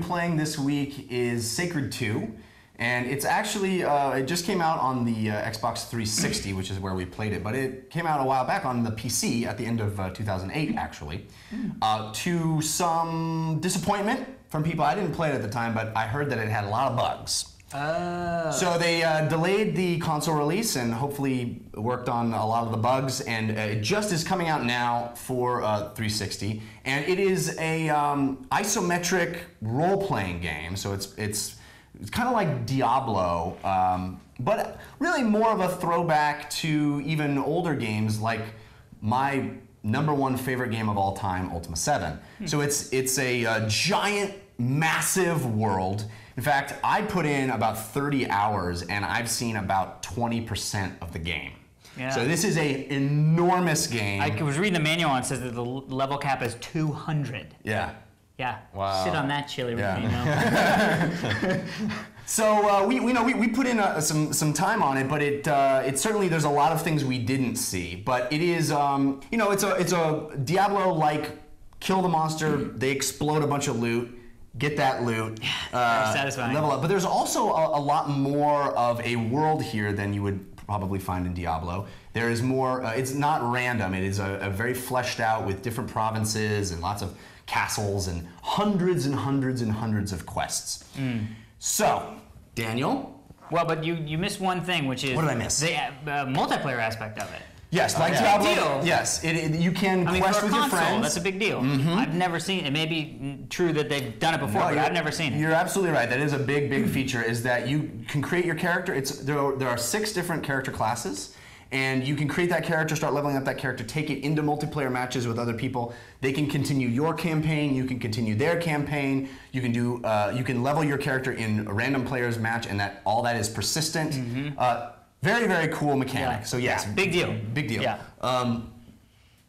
playing this week is Sacred 2. And it's actually, it just came out on the Xbox 360, which is where we played it, but it came out a while back on the PC at the end of 2008, actually. To some disappointment from people. I didn't play it at the time, but I heard that it had a lot of bugs. So they delayed the console release and hopefully worked on a lot of the bugs, and it just is coming out now for 360. And it is a isometric role-playing game, so it's kind of like Diablo, but really more of a throwback to even older games like my #1 favorite game of all time, Ultima 7. So it's a giant, massive world. In fact, I put in about 30 hours and I've seen about 20% of the game. Yeah. So this is an enormous game. I was reading the manual and it says that the level cap is 200. Yeah. Yeah. Wow. Sit on that, chili. Yeah. So we put in some time on it, but it certainly, there's a lot of things we didn't see. But it is it's a Diablo-like kill the monster, they explode a bunch of loot, get that loot, very satisfying. level up. But there's also a lot more of a world here than you would probably find in Diablo. There is more. It's not random. It is a very fleshed out with different provinces and lots of castles and hundreds and hundreds and hundreds of quests. So, Daniel? Well, but you missed one thing, which is... What did I miss? The multiplayer aspect of it. Yes, like Diablo. Big deal. Yes, you can quest with your friends. That's a big deal. I've never seen it. It may be true that they've done it before, but I've never seen it. You're absolutely right. That is a big feature, is that you can create your character. There are 6 different character classes, and you can create that character, start leveling up that character, take it into multiplayer matches with other people. They can continue your campaign, you can continue their campaign, you can level your character in a random player's match, and all that is persistent. Very cool mechanic. Yeah. So yes, big deal. Big deal. Yeah.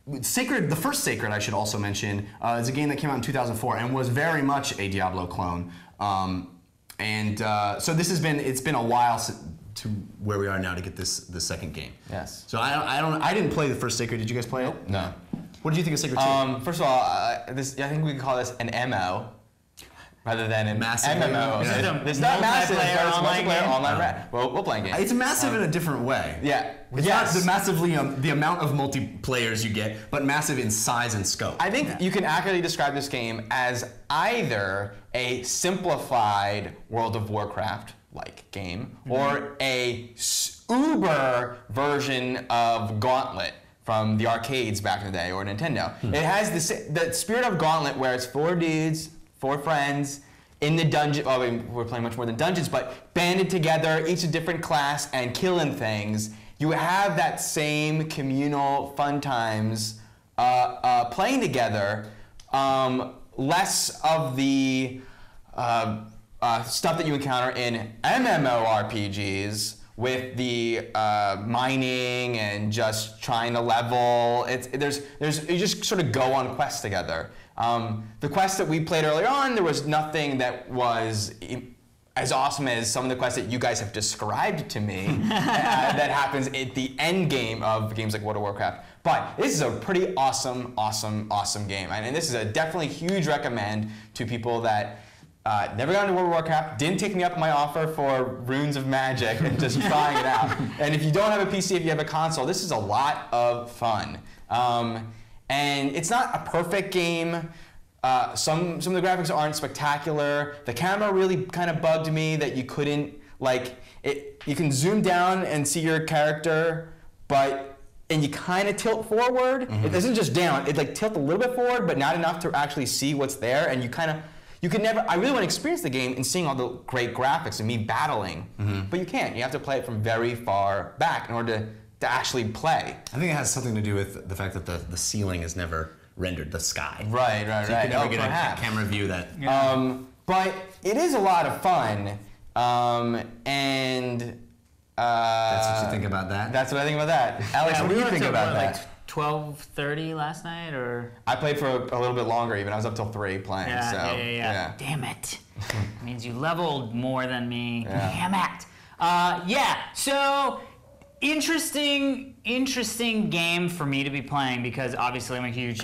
The first Sacred, I should also mention, is a game that came out in 2004 and was very much a Diablo clone. So it's been a while to where we are now to get the second game. Yes. So I didn't play the first Sacred. Did you guys play it? No. What did you think of Sacred 2? First of all, I think we could call this an MO rather than a Massive MMO. game. It's not massive, but it's online multiplayer game? online role-playing game. It's massive in a different way. Yeah. It's not massively the amount of multiplayers you get, but massive in size and scope. I think you can accurately describe this game as either a simplified World of Warcraft-like game or a uber version of Gauntlet from the arcades back in the day, or Nintendo. It has the spirit of Gauntlet, where it's 4 dudes, 4 friends, in the dungeon. Well, we're playing much more than dungeons, but banded together, each a different class, and killing things. You have that same communal fun times playing together. Less of the stuff that you encounter in MMORPGs with the mining and just trying to level. You just sort of go on quests together. The quests that we played earlier on, there was nothing that was as awesome as some of the quests that you guys have described to me that happens at the end game of games like World of Warcraft. But this is a pretty awesome game. And this is a definitely huge recommend to people that never got into World of Warcraft, didn't take me up on my offer for Runes of Magic and just trying it out. And if you don't have a PC, if you have a console, this is a lot of fun. And it's not a perfect game. Some of the graphics aren't spectacular. The camera really kind of bugged me that you couldn't, you can zoom down and see your character, and you kind of tilt forward. It doesn't just down, it tilt a little bit forward, but not enough to actually see what's there, and I really want to experience the game and seeing all the great graphics and me battling, but you can't. You have to play it from very far back in order to actually play. I think it has something to do with the fact that the ceiling is never rendered, the sky. Right. So you can never get a camera view that. Yeah. But it is a lot of fun, and that's what you think about that? That's what I think about that. Alex, what do you think about that? 12:30 last night, or? I played for a little bit longer even. I was up till 3 playing. Yeah. Damn it. Means you leveled more than me. Yeah. Damn it. So interesting game for me to be playing, because obviously I'm a huge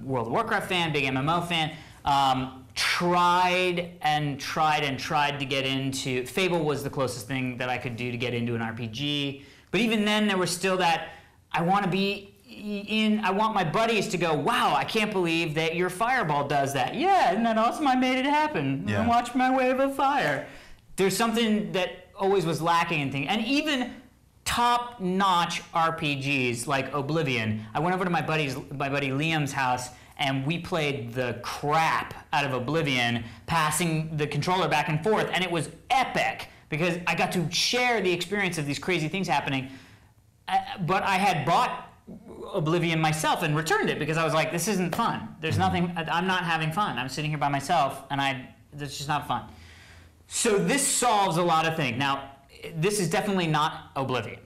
World of Warcraft fan, big MMO fan. tried and tried to get into. Fable was the closest thing that I could do to get into an RPG. But even then, there was still that I want my buddies to go, wow, I can't believe that your fireball does that. Yeah, isn't that awesome? I made it happen. Yeah. I watched my wave of fire. There's something that always was lacking in things. And even top-notch RPGs like Oblivion. I went over to my buddy Liam's house, and we played the crap out of Oblivion, passing the controller back and forth, and it was epic because I got to share the experience of these crazy things happening. But I had bought Oblivion myself and returned it because I was like, this isn't fun. There's nothing, I'm not having fun. I'm sitting here by myself, and it's just not fun. So this solves a lot of things. Now, this is definitely not Oblivion.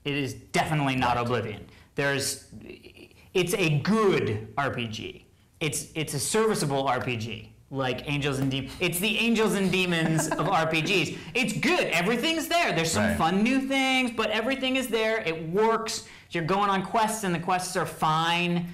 It is definitely not Oblivion. It's a good RPG. It's a serviceable RPG, like Angels and Demons. It's the Angels and Demons of RPGs. It's good. Everything's there. There's some fun new things, but everything is there. It works. You're going on quests, and the quests are fine.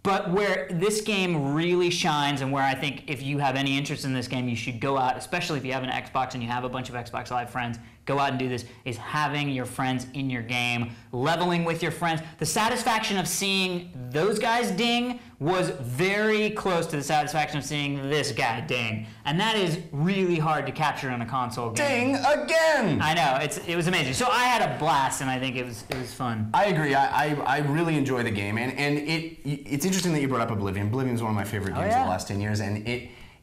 But where this game really shines, and where I think if you have any interest in this game, you should go out, especially if you have an Xbox and you have a bunch of Xbox Live friends, go out and do this, is having your friends in your game, leveling with your friends. The satisfaction of seeing those guys ding was very close to the satisfaction of seeing this guy ding. And that is really hard to capture in a console game. Ding again! I know, it was amazing. So I had a blast, and I think it was fun. I agree. I really enjoy the game, and it's interesting that you brought up Oblivion. Oblivion is one of my favorite games of the last 10 years, and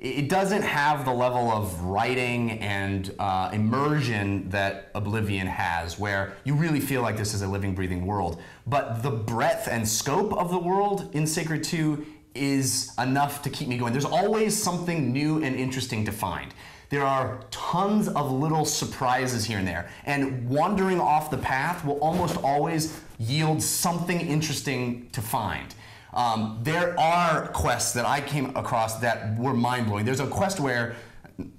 it doesn't have the level of writing and immersion that Oblivion has, where you really feel like this is a living, breathing world. But the breadth and scope of the world in Sacred 2 is enough to keep me going. There's always something new and interesting to find. There are tons of little surprises here and there, and wandering off the path will almost always yield something interesting to find. There are quests that I came across that were mind-blowing. There's a quest where,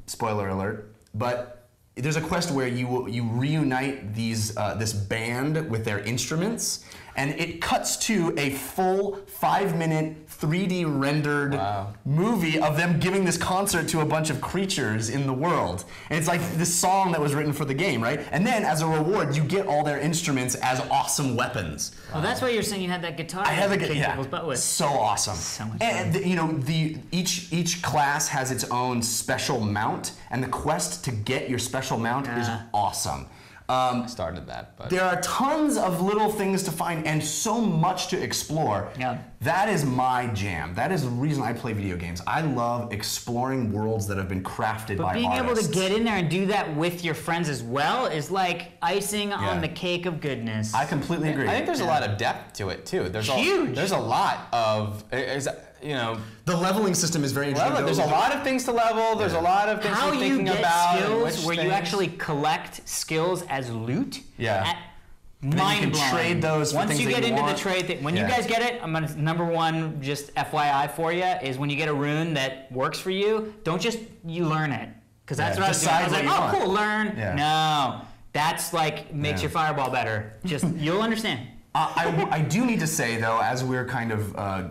spoiler alert, but there's a quest where you reunite this band with their instruments, and it cuts to a full 5-minute 3D rendered movie of them giving this concert to a bunch of creatures in the world. And it's like this song that was written for the game, right? And then as a reward, you get all their instruments as awesome weapons. Well, that's why you're saying you had that guitar. I had the people's butt with. So awesome. So much and fun. Each class has its own special mount, and the quest to get your special mount is awesome. I started that, but there are tons of little things to find and so much to explore. Yeah. That is my jam. That is the reason I play video games. I love exploring worlds that have been crafted by being artists. able to get in there and do that with your friends as well is like icing on the cake of goodness. I completely agree. I think there's a lot of depth to it too. Huge. There's a lot of the leveling system is very interesting. There's a lot of things to level. There's a lot of things how to be you thinking get about. skills where you actually collect skills as loot. Yeah. Mind blowing. Trade those for Once things you that get you into want. the trade thing, when you guys get it, I'm gonna number one just FYI for you is when you get a rune that works for you, don't just learn it, because that's what I was doing. I was like, oh cool, learn. Yeah. No, that's like makes your fireball better. Just you'll understand. I do need to say though, as we're kind of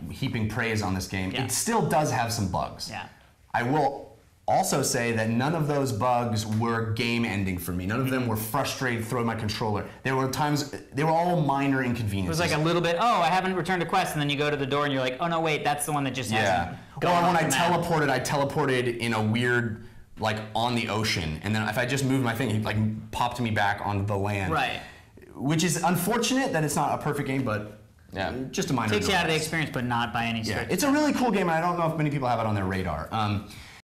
heaping praise on this game, it still does have some bugs. Yeah. I will also say that none of those bugs were game ending for me. None of them were frustrated throwing my controller. There were times, they were all minor inconveniences. It was like a little bit, oh, I haven't returned a quest, and then you go to the door and you're like, oh no, wait, that's the one that just hasn't gone Or when off I teleported in a weird, like on the ocean, and then if I just moved my thing, it like popped me back onto the land. Right. Which is unfortunate that it's not a perfect game, but just a minor Takes you out of the device. experience, but not by any stretch. It's a really cool game, and I don't know if many people have it on their radar.